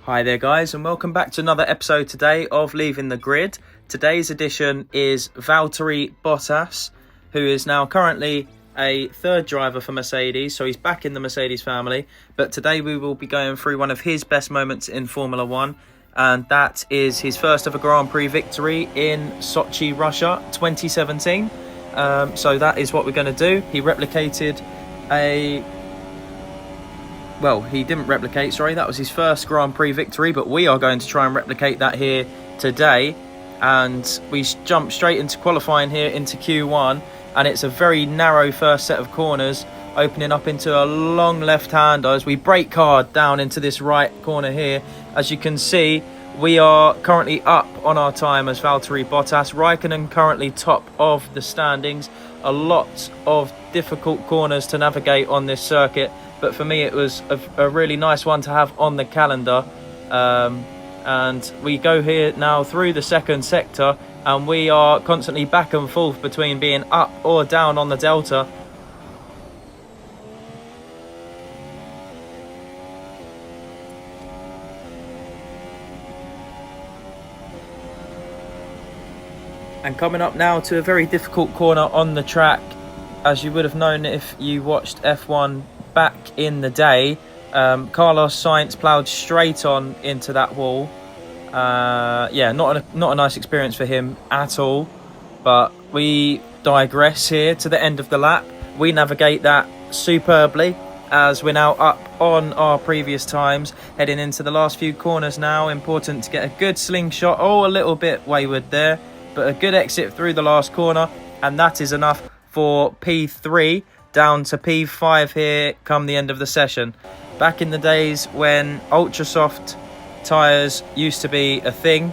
Hi there guys, and welcome back to another episode today of Leaving the Grid. Today's edition is Valtteri Bottas, who is now currently a third driver for Mercedes, so he's back in the Mercedes family. But today we will be going through one of his best moments in Formula 1, and that is his first ever Grand Prix victory in Sochi, Russia, 2017. So that is what we're going to do. He replicated he didn't replicate, sorry, that was his first Grand Prix victory, but we are going to try and replicate that here today. And we jump straight into qualifying here into Q1, and it's a very narrow first set of corners, opening up into a long left-hander as we brake hard down into this right corner here. As you can see, we are currently up on our time as Valtteri Bottas. Raikkonen currently top of the standings. A lot of difficult corners to navigate on this circuit, but for me it was a really nice one to have on the calendar. And we go here now through the second sector, and we are constantly back and forth between being up or down on the delta. And coming up now to a very difficult corner on the track. As you would have known if you watched F1 back in the day, Carlos Sainz ploughed straight on into that wall. Not a nice experience for him at all. But we digress here to the end of the lap. We navigate that superbly as we're now up on our previous times, heading into the last few corners now. Important to get a good slingshot. Oh, a little bit wayward there, but a good exit through the last corner, and that is enough for P3 down to P5 here come the end of the session. Back in the days when ultra soft tyres used to be a thing,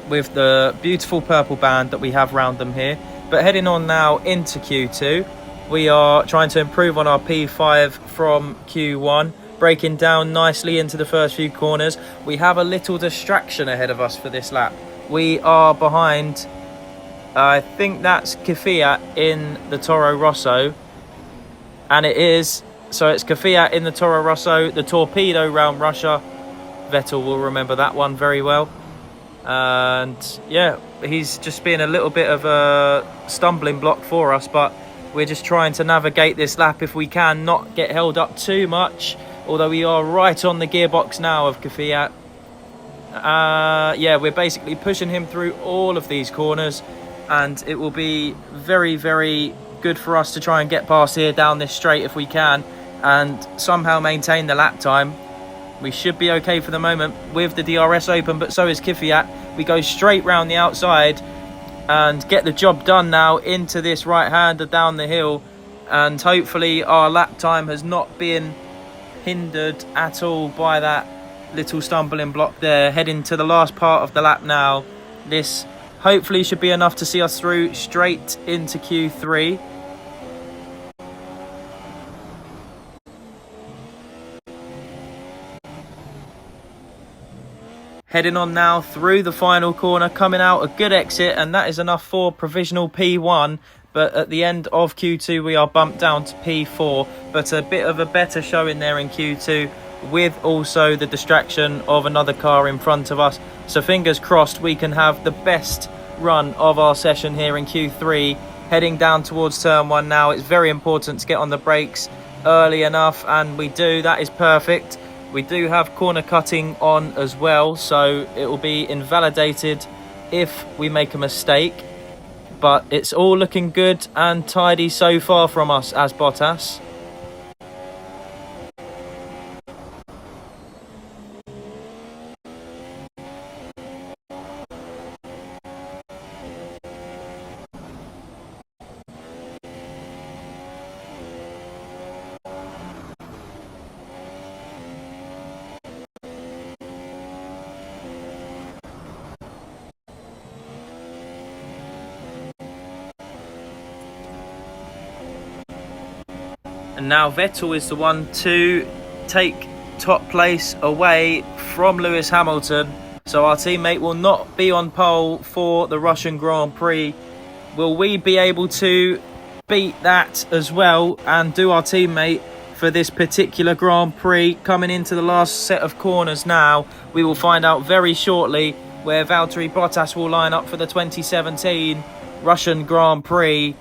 with the beautiful purple band that we have around them here. But heading on now into Q2, we are trying to improve on our P5 from Q1, breaking down nicely into the first few corners. We have a little distraction ahead of us for this lap. We are behind, I think that's Kvyat in the Toro Rosso, and it is. So it's Kvyat in the Toro Rosso, the torpedo round Russia. Vettel will remember that one very well. And yeah, he's just been a little bit of a stumbling block for us, but we're just trying to navigate this lap if we can, not get held up too much, although we are right on the gearbox now of Kvyat. We're basically pushing him through all of these corners, and it will be very, very good for us to try and get past here down this straight if we can, and somehow maintain the lap time. We should be okay for the moment with the DRS open, but so is Kvyat. We go straight round the outside and get the job done now into this right-hander down the hill, and hopefully our lap time has not been hindered at all by that little stumbling block there. Heading to the last part of the lap now. This hopefully should be enough to see us through straight into Q3. Heading on now through the final corner, coming out a good exit, and that is enough for provisional P1. But at the end of Q2 we are bumped down to P4, but a bit of a better showing there in Q2, with also the distraction of another car in front of us. So fingers crossed we can have the best run of our session here in Q3. Heading down towards turn 1 now. It's very important to get on the brakes early enough, and we do. That is perfect. We do have corner cutting on as well, so it will be invalidated if we make a mistake. But it's all looking good and tidy so far from us as Bottas. And now Vettel is the one to take top place away from Lewis Hamilton. So our teammate will not be on pole for the Russian Grand Prix. Will we be able to beat that as well and do our teammate for this particular Grand Prix. Coming into the last set of corners now, we will find out very shortly where Valtteri Bottas will line up for the 2017 Russian Grand Prix.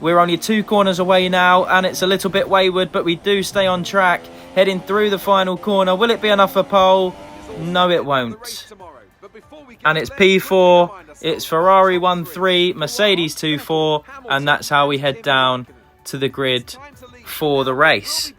We're only 2 corners away now, and it's a little bit wayward, but we do stay on track, heading through the final corner. Will it be enough for pole? No, it won't. And it's P4, it's Ferrari 1-3, Mercedes 2-4, and that's how we head down to the grid for the race.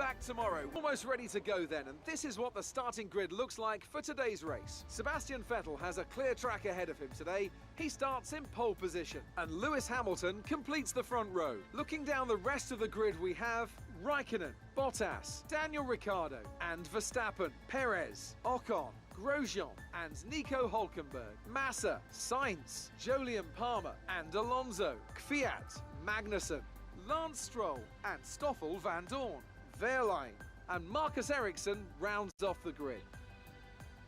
Almost ready to go then, and this is what the starting grid looks like for today's race. Sebastian Vettel has a clear track ahead of him today. He starts in pole position, and Lewis Hamilton completes the front row. Looking down the rest of the grid, we have Raikkonen, Bottas, Daniel Ricciardo, and Verstappen, Perez, Ocon, Grosjean and Nico Hülkenberg, Massa, Sainz, Jolyon Palmer and Alonso, Kvyat, Magnussen, Lance Stroll and Stoffel van Dorn, Wehrlein and Marcus Ericsson rounds off the grid.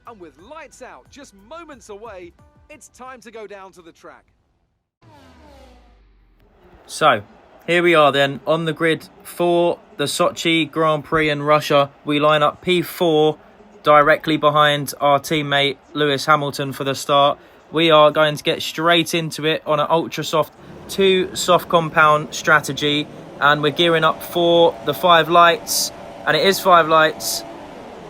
And with lights out just moments away, it's time to go down to the track. So, here we are then on the grid for the Sochi Grand Prix in Russia. We line up P4 directly behind our teammate Lewis Hamilton for the start. We are going to get straight into it on an ultra soft 2 soft compound strategy, and we're gearing up for the 5 lights, and it is 5 lights,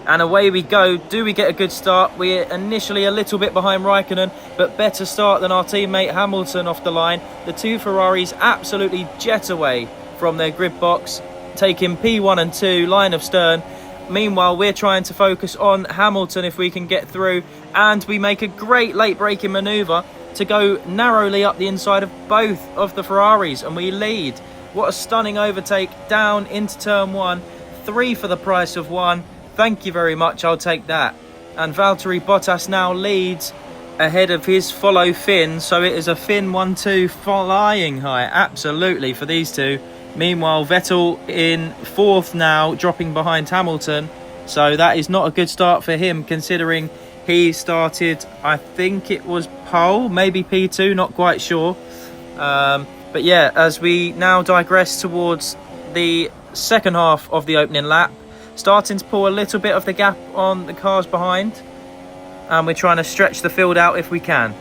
and away we go. Do we get a good start? We're initially a little bit behind Raikkonen, but better start than our teammate Hamilton off the line. The 2 Ferraris absolutely jet away from their grid box, taking P1 and 2 line of stern. Meanwhile, we're trying to focus on Hamilton if we can get through, and we make a great late braking manoeuvre to go narrowly up the inside of both of the Ferraris, and we lead. What a stunning overtake down into turn 1. 3 for the price of 1. Thank you very much, I'll take that. And Valtteri Bottas now leads ahead of his follow Finn, so it is a Finn 1-2 flying high, absolutely, for these two. Meanwhile, Vettel in 4th now, dropping behind Hamilton. So that is not a good start for him, considering he started, I think it was pole, maybe P2, not quite sure. But yeah, as we now digress towards the second half of the opening lap, starting to pull a little bit of the gap on the cars behind. And we're trying to stretch the field out if we can.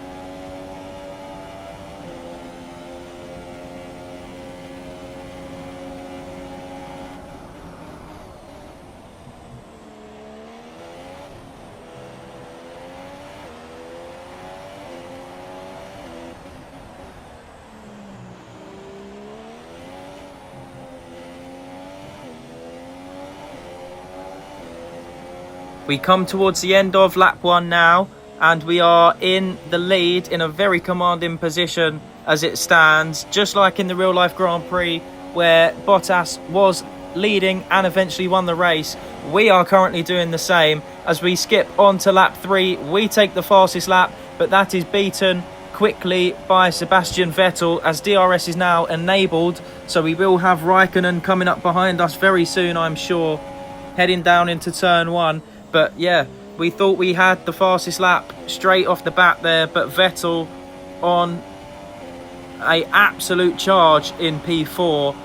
We come towards the end of lap 1 now, and we are in the lead in a very commanding position as it stands, just like in the real life Grand Prix where Bottas was leading and eventually won the race. We are currently doing the same. As we skip on to lap 3, we take the fastest lap, but that is beaten quickly by Sebastian Vettel as DRS is now enabled, so we will have Raikkonen coming up behind us very soon, I'm sure, heading down into turn 1. But yeah, we thought we had the fastest lap straight off the bat there, but Vettel on a absolute charge in P4,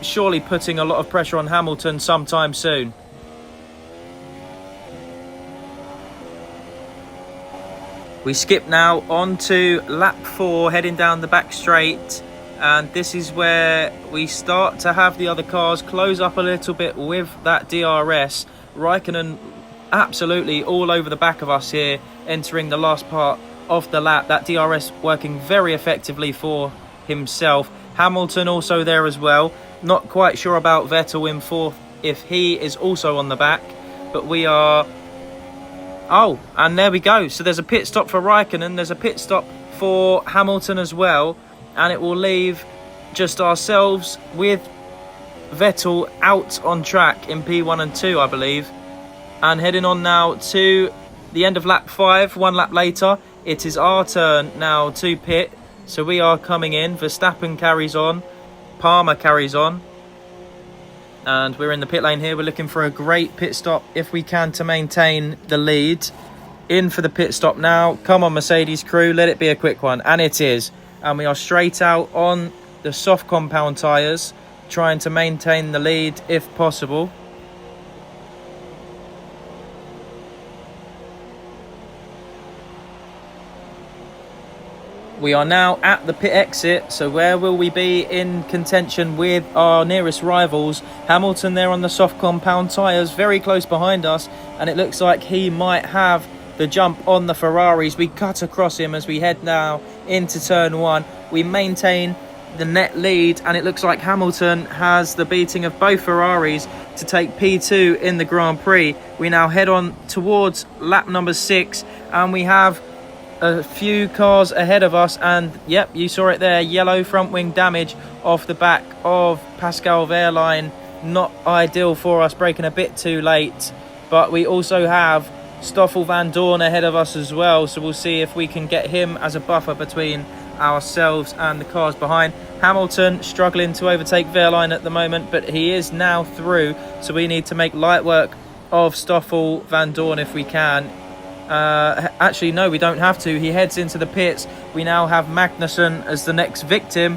surely putting a lot of pressure on Hamilton sometime soon. We skip now on to lap 4, heading down the back straight, and this is where we start to have the other cars close up a little bit with that DRS. Raikkonen absolutely all over the back of us here, entering the last part of the lap. That DRS working very effectively for himself. Hamilton also there as well. Not quite sure about Vettel in 4th, if he is also on the back, but we are... Oh, and there we go. So there's a pit stop for Raikkonen, there's a pit stop for Hamilton as well, and it will leave just ourselves with Vettel out on track in P1 and 2, I believe. And heading on now to the end of lap 5, 1 lap later, it is our turn now to pit. So we are coming in. Verstappen carries on, Palmer carries on, and we're in the pit lane here. We're looking for a great pit stop if we can to maintain the lead. In for the pit stop now. Come on, Mercedes crew, let it be a quick one, and it is. And we are straight out on the soft compound tyres. trying to maintain the lead if possible. We are now at the pit exit, so where will we be in contention with our nearest rivals? Hamilton there on the soft compound tyres, very close behind us, and it looks like he might have the jump on the Ferraris. We cut across him as we head now into turn 1. We maintain the net lead, and it looks like Hamilton has the beating of both Ferraris to take P2 in the Grand Prix. We now head on towards lap number 6, and we have a few cars ahead of us, and yep, you saw it there, yellow front wing damage off the back of Pascal Wehrlein. Not ideal for us, braking a bit too late, but we also have Stoffel Van Dorn ahead of us as well, so we'll see if we can get him as a buffer between ourselves and the cars behind. Hamilton struggling to overtake Wehrlein at the moment, but he is now through, so we need to make light work of Stoffel Van Dorn if we can. Actually, no, we don't have to. He heads into the pits. We now have Magnussen as the next victim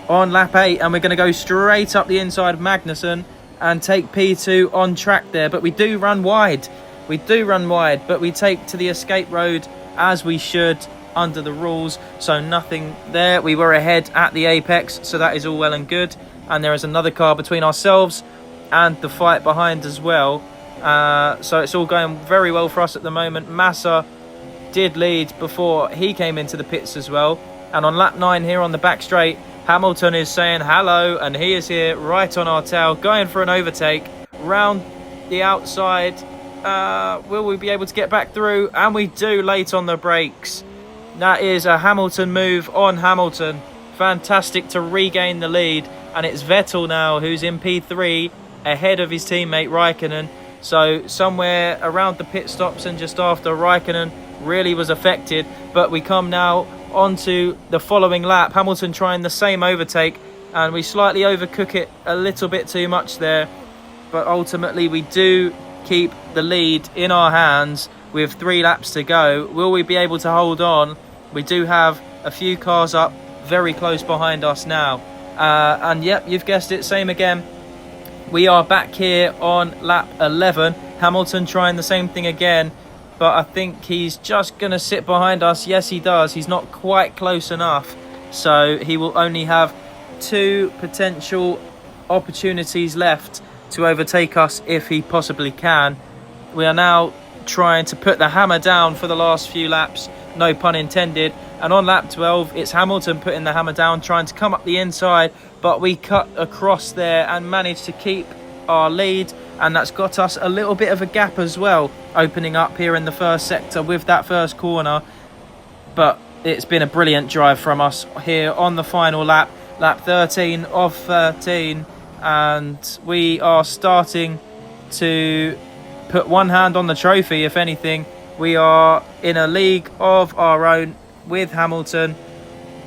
on lap 8, and we're going to go straight up the inside of Magnussen and take P2 on track there. But we do run wide. But we take to the escape road as we should under the rules. So nothing there. We were ahead at the apex, so that is all well and good. And there is another car between ourselves and the fight behind as well. So it's all going very well for us at the moment. Massa did lead before he came into the pits as well. And on lap 9 here on the back straight, Hamilton is saying hello, and he is here right on our tail, going for an overtake round the outside. Will we be able to get back through? And we do, late on the brakes. That is a Hamilton move on Hamilton. Fantastic to regain the lead. And it's Vettel now who's in P3 ahead of his teammate Raikkonen. So somewhere around the pit stops and just after, Raikkonen really was affected. But we come now onto the following lap. Hamilton trying the same overtake, and we slightly overcook it a little bit too much there. But ultimately we do keep the lead in our hands with 3 laps to go. Will we be able to hold on? We do have a few cars up very close behind us now. And yep, you've guessed it, same again. We are back here on lap 11. Hamilton trying the same thing again, but I think he's just going to sit behind us. Yes, he does. He's not quite close enough, so he will only have 2 potential opportunities left to overtake us if he possibly can. We are now trying to put the hammer down for the last few laps, no pun intended. And on lap 12, it's Hamilton putting the hammer down, trying to come up the inside, but we cut across there and managed to keep our lead, and that's got us a little bit of a gap as well, opening up here in the first sector with that first corner. But it's been a brilliant drive from us here on the final lap, lap 13 of 13, and we are starting to put one hand on the trophy. If anything, we are in a league of our own with Hamilton.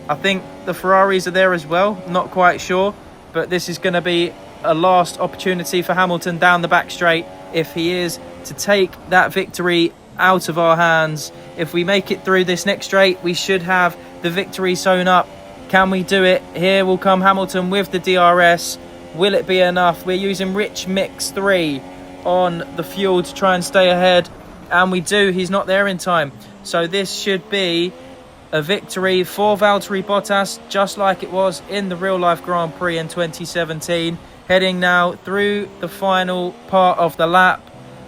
I think the Ferraris are there as well, not quite sure, but this is going to be a last opportunity for Hamilton down the back straight if he is to take that victory out of our hands. If we make it through this next straight, we should have the victory sewn up. Can we do it? Here will come Hamilton with the DRS. Will it be enough? We're using Rich Mix 3 on the fuel to try and stay ahead, and we do. He's not there in time, so this should be a victory for Valtteri Bottas, just like it was in the real-life Grand Prix in 2017. Heading now through the final part of the lap,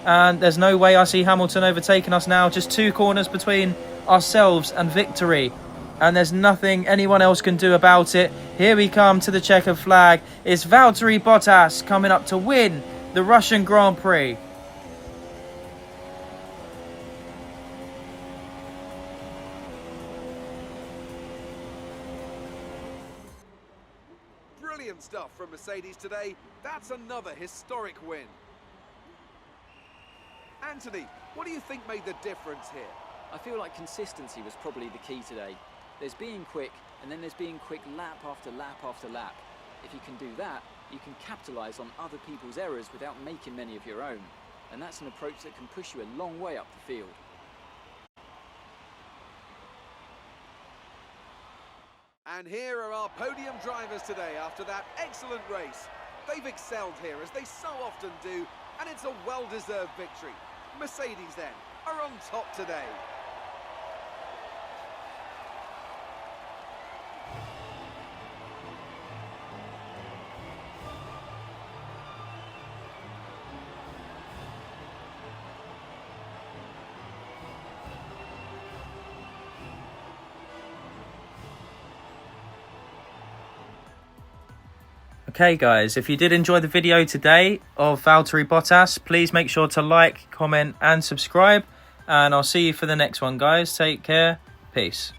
and there's no way I see Hamilton overtaking us now. Just 2 corners between ourselves and victory, and there's nothing anyone else can do about it. Here we come to the checkered flag. It's Valtteri Bottas coming up to win the Russian Grand Prix. Brilliant stuff from Mercedes today. That's another historic win. Anthony, what do you think made the difference here? I feel like consistency was probably the key today. There's being quick, and then there's being quick lap after lap after lap. If you can do that, you can capitalise on other people's errors without making many of your own. And that's an approach that can push you a long way up the field. And here are our podium drivers today after that excellent race. They've excelled here, as they so often do, and it's a well-deserved victory. Mercedes, then, are on top today. Okay guys, if you did enjoy the video today of Valtteri Bottas, please make sure to like, comment and subscribe. And I'll see you for the next one guys. Take care. Peace.